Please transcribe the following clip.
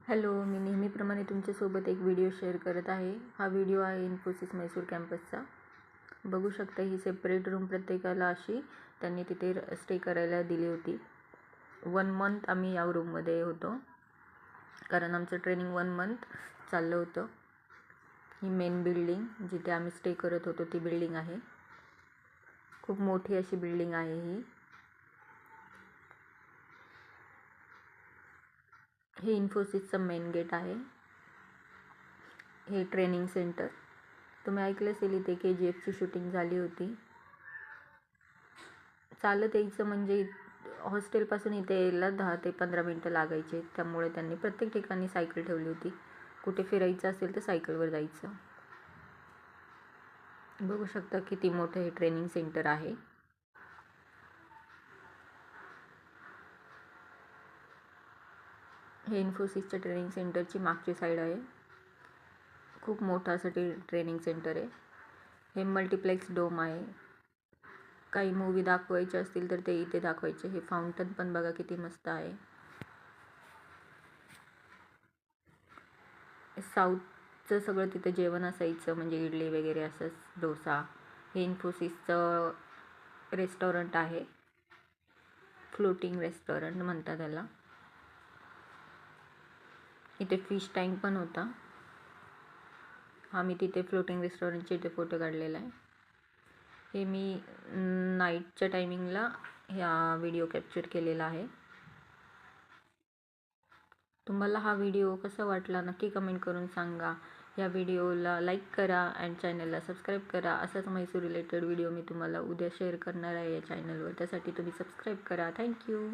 Hello, मी नेहमीप्रमाणे तुमच्यासोबत एक व्हिडिओ शेअर करत आहे. हा व्हिडिओ आहे इन्फोसिस मैसूर कॅम्पसचा. बघू शकता ही सेपरेट रूम प्रत्येकाला अशी त्यांनी तिथे स्टे करायला दिली होती. 1 मंथ आम्ही या रूममध्ये होतो, कारण आमचं ट्रेनिंग 1 मंथ चाललं होतं. ही मेन बिल्डिंग जिथे आम्ही स्टे करत होतो ती बिल्डिंग आहे. खूप मोठी अशी बिल्डिंग आहे ही. हे इन्फोसिसचं मेन गेट आहे. हे ट्रेनिंग सेंटर. तुम्ही ऐकलं असेल इथे KGFची शूटिंग झाली होती. चालत यायचं म्हणजे हॉस्टेलपासून इथे यायला 10 ते 15 मिनटं लागायचे. त्यामुळे त्यांनी प्रत्येक ठिकाणी सायकल ठेवली होती. कुठे फिरायचं असेल तर सायकलवर जायचं. बघू शकता किती मोठं हे ट्रेनिंग सेंटर आहे. हे इन्फोसिसच्या ट्रेनिंग सेंटरची मागची साईड आहे. खूप मोठं असं ट्रेनिंग सेंटर आहे. हे मल्टिप्लेक्स डोम आहे. काही मूवी दाखवायचे असतील तर ते इथे दाखवायचे. हे फाउंटन पण बघा किती मस्त आहे. साऊथचं सगळं तिथे जेवण असायचं, म्हणजे इडली वगैरे असं, डोसा. हे इन्फोसिसचं रेस्टॉरंट आहे. फ्लोटिंग रेस्टॉरंट म्हणतात त्याला. इथे फिश टँक पण होता. आम्ही तिथे फ्लोटिंग रेस्टॉरंटचे इथे फोटो काढलेला आहे. हे मी नाईटच्या टायमिंगला ह्या व्हिडिओ कॅप्चर केलेला आहे. तुम्हाला हा व्हिडिओ कसा वाटला नक्की कमेंट करून सांगा. या व्हिडिओला लाईक करा अँड चॅनलला सबस्क्राईब करा. असाच मैसूर रिलेटेड व्हिडिओ मी तुम्हाला उद्या शेअर करणार आहे या चॅनलवर. त्यासाठी तुम्ही सबस्क्राईब करा. थँक्यू.